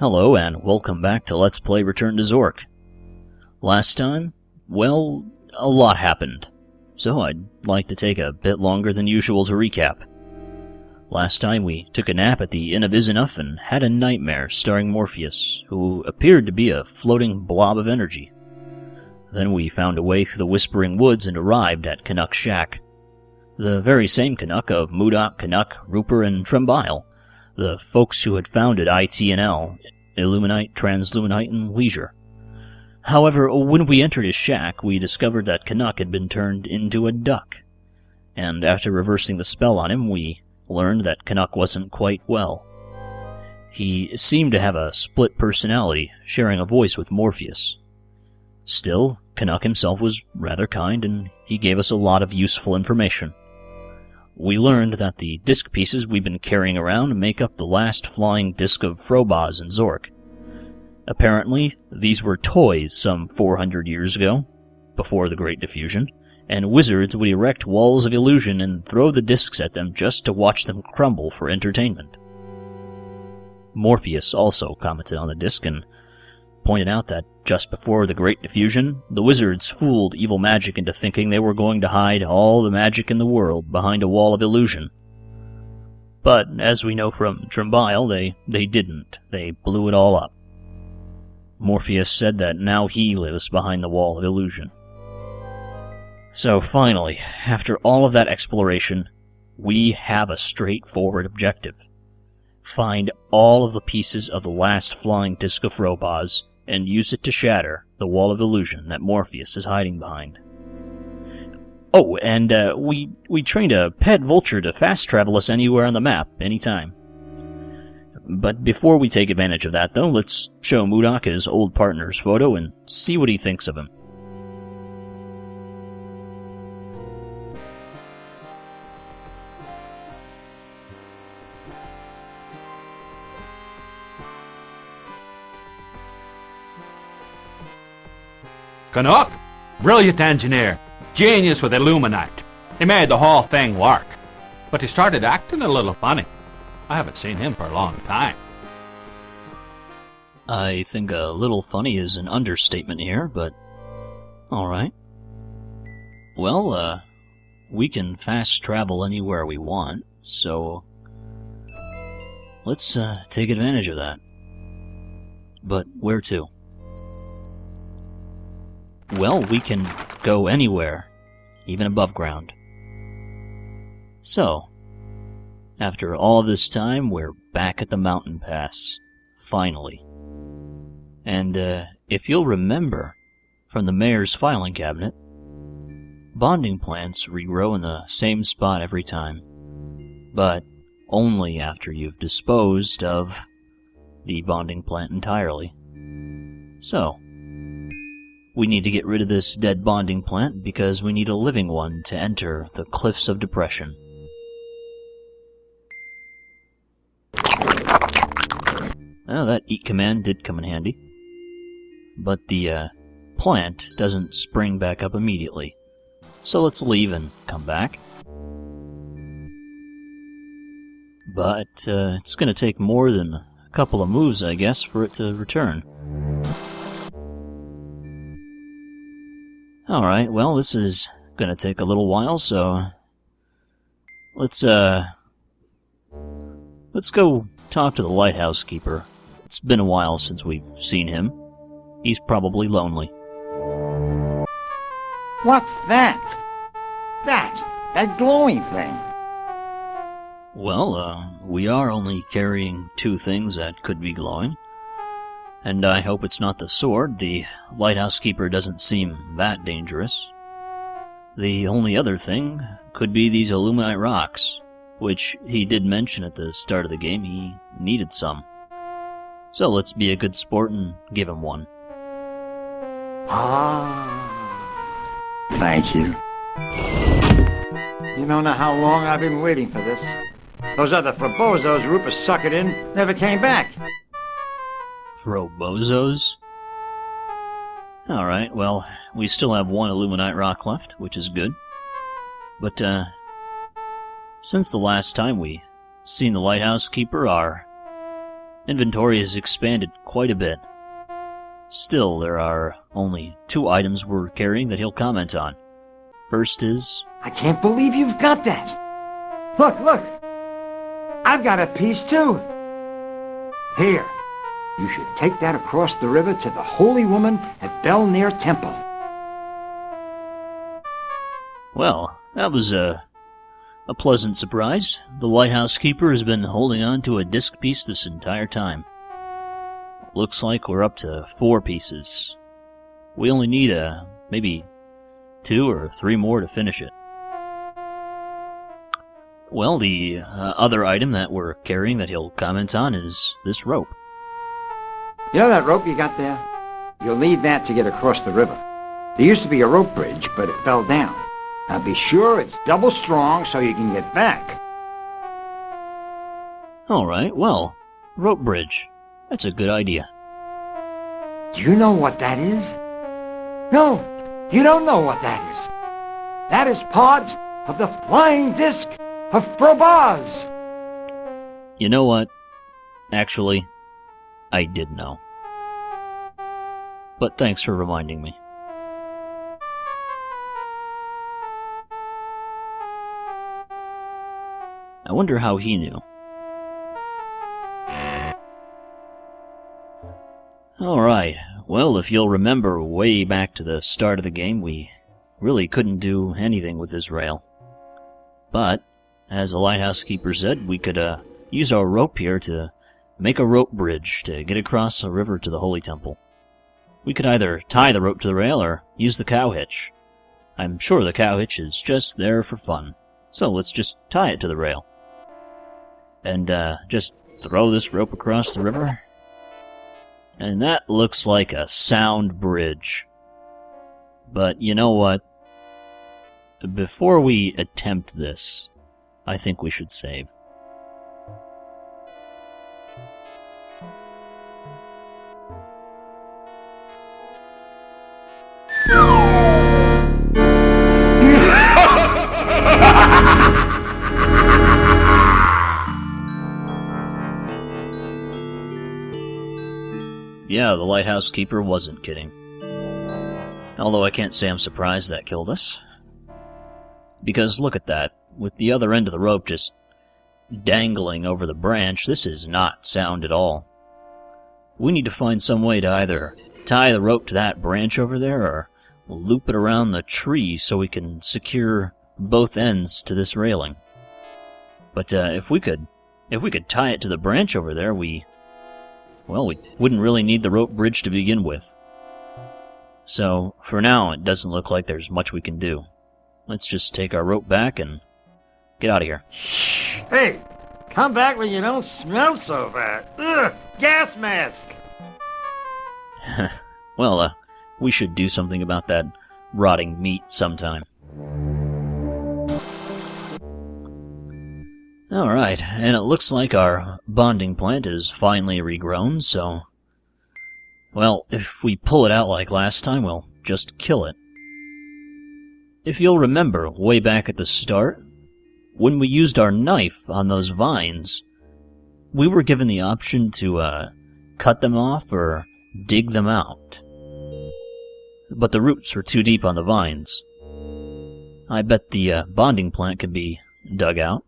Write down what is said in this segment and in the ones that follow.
Hello and welcome back to Let's Play Return to Zork. Last time, well, a lot happened, so I'd like to take a bit longer than usual to recap. Last time we took a nap at the Inn of Izunough and had a nightmare starring Morpheus, who appeared to be a floating blob of energy. Then we found a way through the Whispering Woods and arrived at Canuck's shack. The very same Canuck of Modoc, Canuck, Rupert, and Trembile, the folks who had founded ITNL, Illuminite, Transluminite, and Leisure. However, when we entered his shack, we discovered that Canuck had been turned into a duck. And after reversing the spell on him, we learned that Canuck wasn't quite well. He seemed to have a split personality, sharing a voice with Morpheus. Still, Canuck himself was rather kind, and he gave us a lot of useful information. We learned that the disc pieces we've been carrying around make up the last flying disc of Frobaz and Zork. Apparently, these were toys some 400 years ago, before the Great Diffusion, and wizards would erect walls of illusion and throw the discs at them just to watch them crumble for entertainment. Morpheus also commented on the disc and pointed out that just before the Great Diffusion, the wizards fooled evil magic into thinking they were going to hide all the magic in the world behind a wall of illusion. But, as we know from Trembile, they didn't. They blew it all up. Morpheus said that now he lives behind the wall of illusion. So finally, after all of that exploration, we have a straightforward objective. Find all of the pieces of the last flying disc of Frobaz and use it to shatter the wall of illusion that Morpheus is hiding behind. Oh, and we trained a pet vulture to fast travel us anywhere on the map, anytime. But before we take advantage of that, though, let's show Modoc his old partner's photo and see what he thinks of him. Canuck, brilliant engineer, genius with Illuminite. He made the whole thing work. But he started acting a little funny. I haven't seen him for a long time. I think a little funny is an understatement here, but alright. Well, we can fast travel anywhere we want, so let's take advantage of that. But where to? Well, we can go anywhere, even above ground. So, after all of this time, we're back at the mountain pass, finally. And, if you'll remember, from the mayor's filing cabinet, bonding plants regrow in the same spot every time, but only after you've disposed of the bonding plant entirely. So, we need to get rid of this dead bonding plant because we need a living one to enter the Cliffs of Depression. Well, that eat command did come in handy. But the plant doesn't spring back up immediately. So let's leave and come back. But it's going to take more than a couple of moves, I guess, for it to return. Alright, well, this is gonna take a little while, so let's go talk to the lighthouse keeper. It's been a while since we've seen him. He's probably lonely. What's that? That glowing thing. Well, we are only carrying two things that could be glowing. And I hope it's not the sword. The lighthouse keeper doesn't seem that dangerous. The only other thing could be these Illuminite rocks, which he did mention at the start of the game he needed some. So let's be a good sport and give him one. Thank you. You don't know how long I've been waiting for this. Those other Frobozos Rupert suckered in never came back. Frobozos? Alright, well, we still have one Illuminite rock left, which is good. But, since the last time we seen the lighthouse keeper, our inventory has expanded quite a bit. Still, there are only 2 items we're carrying that he'll comment on. First is... I can't believe you've got that. Look, look. I've got a piece too. Here. You should take that across the river to the holy woman at Belnir Temple. Well, that was a pleasant surprise. The lighthouse keeper has been holding on to a disc piece this entire time. Looks like we're up to 4 pieces. We only need maybe 2 or 3 more to finish it. Well, the other item that we're carrying that he'll comment on is this rope. You know that rope you got there? You'll need that to get across the river. There used to be a rope bridge, but it fell down. Now be sure it's double strong so you can get back. Alright, well, rope bridge. That's a good idea. Do you know what that is? No, you don't know what that is. That is part of the flying disc of Frobaz. You know what? Actually, I did know. But thanks for reminding me. I wonder how he knew. Alright, well, if you'll remember way back to the start of the game, we really couldn't do anything with this rail. But, as the lighthouse keeper said, we could use our rope here to make a rope bridge to get across a river to the Holy Temple. We could either tie the rope to the rail or use the cow hitch. I'm sure the cow hitch is just there for fun, so let's just tie it to the rail. And just throw this rope across the river. And that looks like a sound bridge. But you know what? Before we attempt this, I think we should save. Yeah, the lighthouse keeper wasn't kidding. Although I can't say I'm surprised that killed us. Because look at that, with the other end of the rope just dangling over the branch, this is not sound at all. We need to find some way to either tie the rope to that branch over there or loop it around the tree so we can secure both ends to this railing. But if we could tie it to the branch over there, we wouldn't really need the rope bridge to begin with. So, for now, it doesn't look like there's much we can do. Let's just take our rope back and get out of here. Hey, come back when you don't smell so bad. Ugh, gas mask! Well, we should do something about that rotting meat sometime. Alright, and it looks like our bonding plant is finally regrown, so... Well, if we pull it out like last time, we'll just kill it. If you'll remember, way back at the start, when we used our knife on those vines, we were given the option to, cut them off or dig them out. But the roots were too deep on the vines. I bet the, bonding plant can be dug out.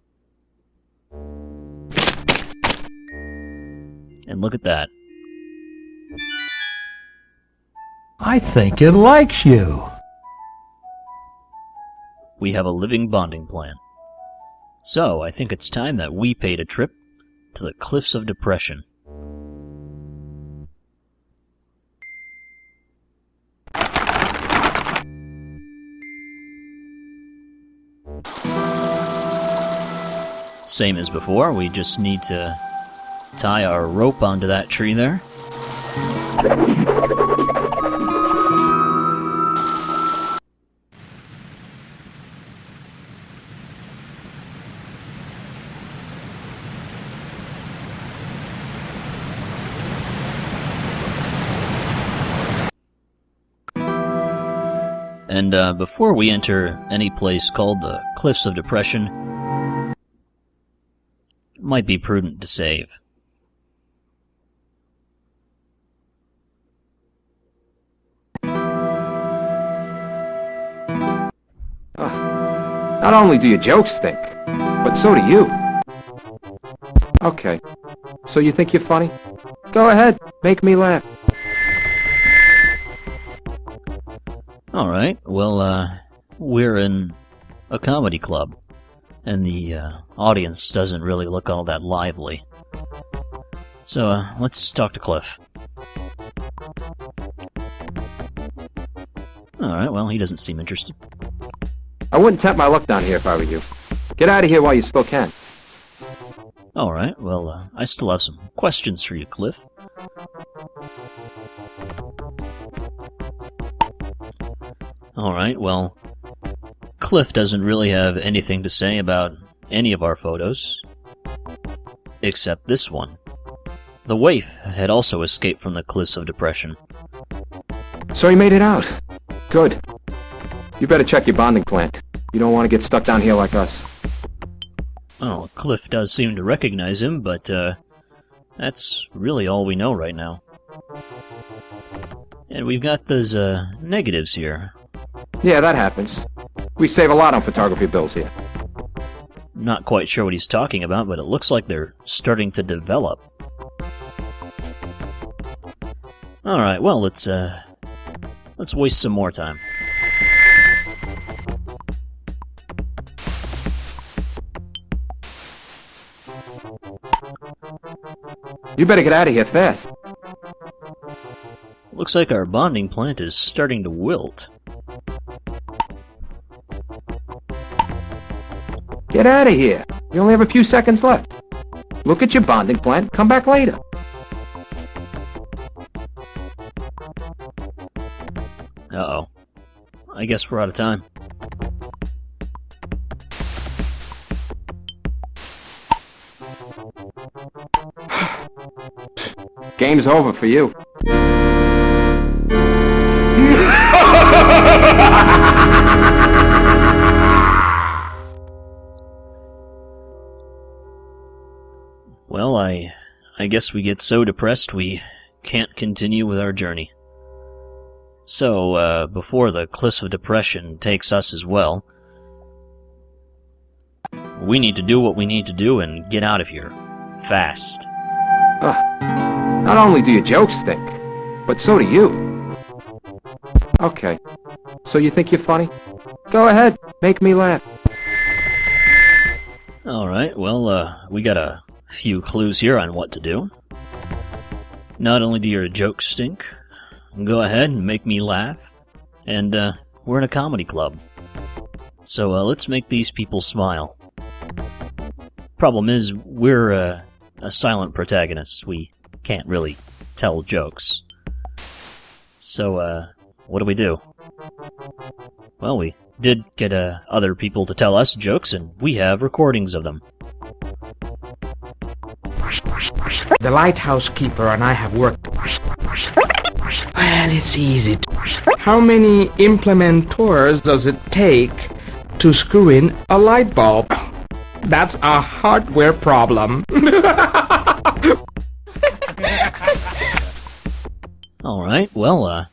And look at that. I think it likes you. We have a living bonding plant. So, I think it's time that we paid a trip to the Cliffs of Depression. Same as before, we just need to tie our rope onto that tree there. And before we enter any place called the Cliffs of Depression, it might be prudent to save. Not only do your jokes stink, but so do you. Okay, so you think you're funny? Go ahead, make me laugh. Alright, well, we're in a comedy club, and the audience doesn't really look all that lively. So, let's talk to Cliff. Alright, well, he doesn't seem interested. I wouldn't tempt my luck down here if I were you. Get out of here while you still can. Alright, well, I still have some questions for you, Cliff. Alright, well, Cliff doesn't really have anything to say about any of our photos, except this one. The waif had also escaped from the Cliffs of Depression. So he made it out. Good. You better check your bonding plant. You don't want to get stuck down here like us. Oh, Cliff does seem to recognize him, but, that's really all we know right now. And we've got those, negatives here. Yeah, that happens. We save a lot on photography bills here. Not quite sure what he's talking about, but it looks like they're starting to develop. Alright, well, let's waste some more time. You better get out of here fast. Looks like our bonding plant is starting to wilt. Get out of here. You only have a few seconds left. Look at your bonding plant. Come back later. Uh-oh. I guess we're out of time. Game's over for you. Well, I guess we get so depressed we can't continue with our journey. So, before the Cliffs of Depression takes us as well, we need to do what we need to do and get out of here. Fast. Not only do your jokes stink, but so do you. Okay, so you think you're funny? Go ahead, make me laugh. Alright, well, we got a few clues here on what to do. Not only do your jokes stink, go ahead and make me laugh, and we're in a comedy club. So let's make these people smile. Problem is, we're a silent protagonist. We can't really tell jokes. So, what do? Well, we did get other people to tell us jokes, and we have recordings of them. The lighthouse keeper and I have worked. Well, it's easy. How many implementors does it take to screw in a light bulb? That's a hardware problem. Alright, well,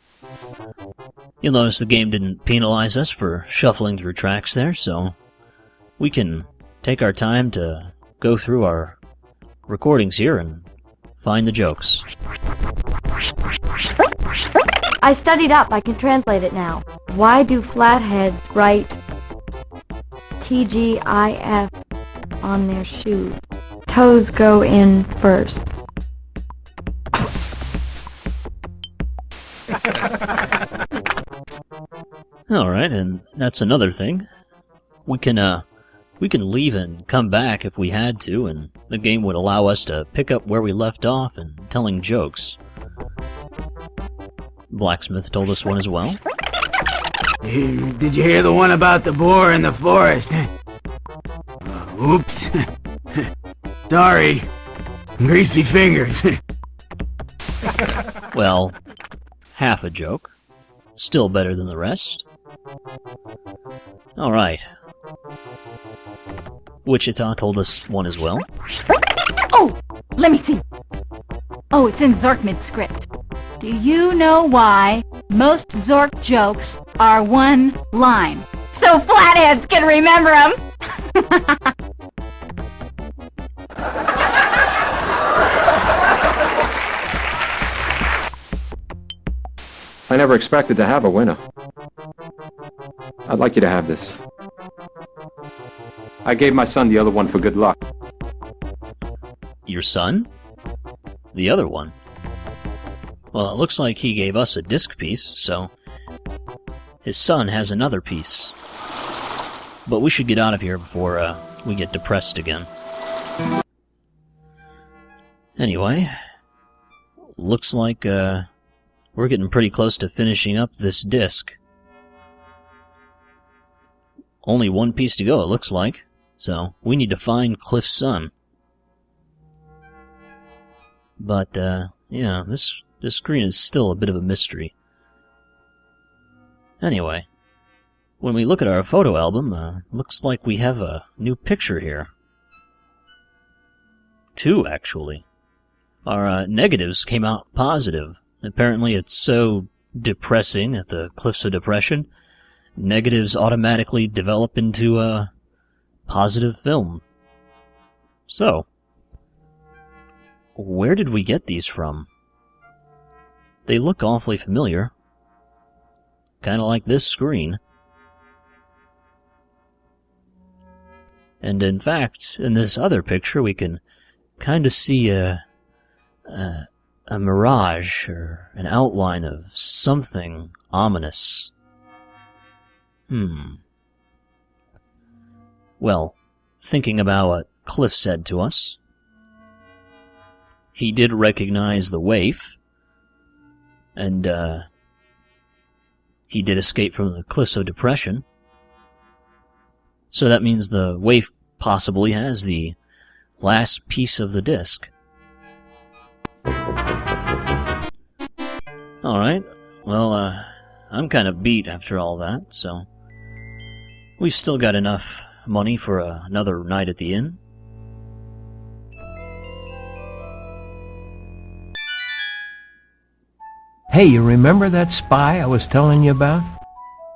you'll notice the game didn't penalize us for shuffling through tracks there, so we can take our time to go through our recordings here and find the jokes. I studied up. I can translate it now. Why do flatheads write TGIF on their shoes? Toes go in first. Alright, and that's another thing. We can leave and come back if we had to, and the game would allow us to pick up where we left off and telling jokes. Blacksmith told us one as well. Did you hear the one about the boar in the forest? Oops. Sorry. Greasy fingers. Well, half a joke. Still better than the rest. Alright. Wichita told us one as well. Oh, let me see. Oh, it's in Zork mid-script. Do you know why most Zork jokes are one line? so flatheads can remember them. I never expected to have a winner. I'd like you to have this. I gave my son the other one for good luck. Your son? The other one? Well, it looks like he gave us a disc piece, so his son has another piece. But we should get out of here before we get depressed again. Anyway, looks like we're getting pretty close to finishing up this disc. Only one piece to go, it looks like. So, we need to find Cliff's son. But, yeah, this screen is still a bit of a mystery. Anyway, when we look at our photo album, looks like we have a new picture here. 2, actually. Our negatives came out positive. Apparently it's so depressing at the Cliffs of Depression, negatives automatically develop into a positive film. So, where did we get these from? They look awfully familiar. Kinda like this screen. And in fact, in this other picture we can kinda see a mirage, or an outline of something ominous. Well, thinking about what Cliff said to us, he did recognize the waif, and he did escape from the Cliffs of Depression. So that means the waif possibly has the last piece of the disc. Alright, well, I'm kind of beat after all that, so we've still got enough money for another night at the inn. Hey, you remember that spy I was telling you about?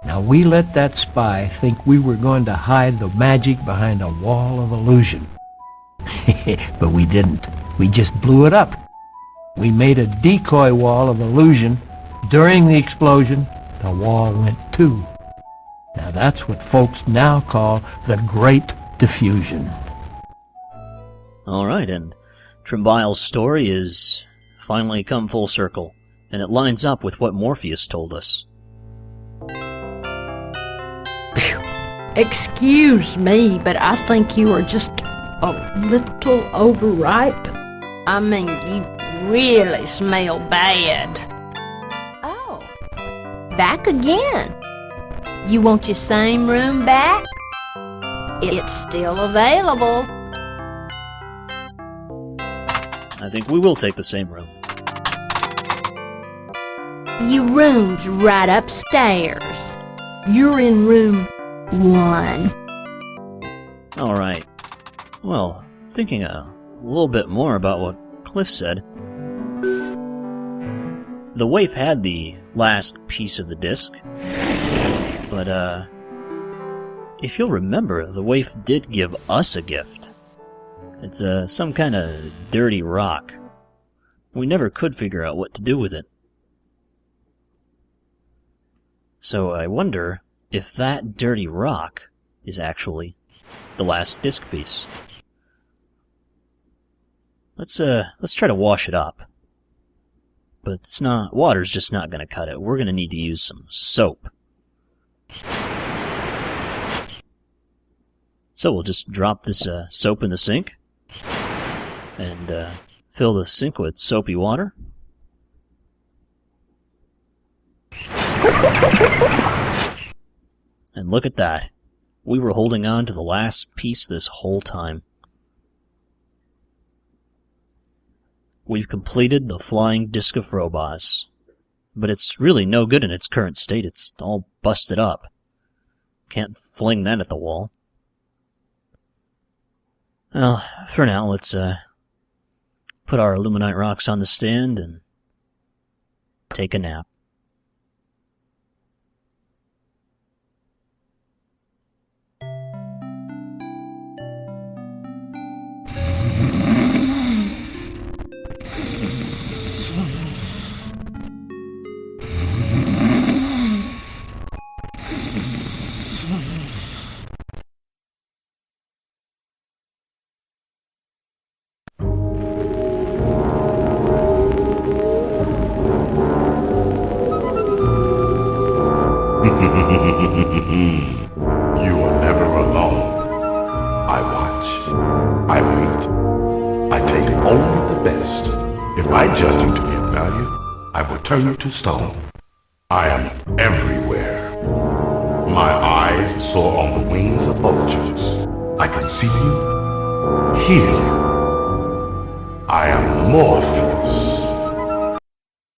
Now, we let that spy think we were going to hide the magic behind a wall of illusion. But we didn't. We just blew it up. We made a decoy wall of illusion. During the explosion, the wall went too. Now that's what folks now call the Great Diffusion. Alright, and Trimbile's story is finally come full circle, and it lines up with what Morpheus told us. Excuse me, but I think you are just a little overripe. I mean, you really smell bad. Oh, back again. You want your same room back? It's still available. I think we will take the same room. Your room's right upstairs. You're in room 1. Alright. Well, thinking a little bit more about what Cliff said, the waif had the last piece of the disc, but if you'll remember, the waif did give us a gift. It's some kind of dirty rock. We never could figure out what to do with it. So I wonder if that dirty rock is actually the last disc piece. Let's try to wash it up. But water's just not gonna cut it. We're gonna need to use some soap. So we'll just drop this soap in the sink, and fill the sink with soapy water. And look at that. We were holding on to the last piece this whole time. We've completed the flying disc of Phobos, but it's really no good in its current state. It's all busted up. Can't fling that at the wall. Well, for now, let's put our illuminite rocks on the stand and take a nap. You are never alone. I watch. I wait. I take only the best. If I judge you to be of value, I will turn you to stone. I am everywhere. My eyes soar on the wings of vultures. I can see you, hear you. I am Morpheus.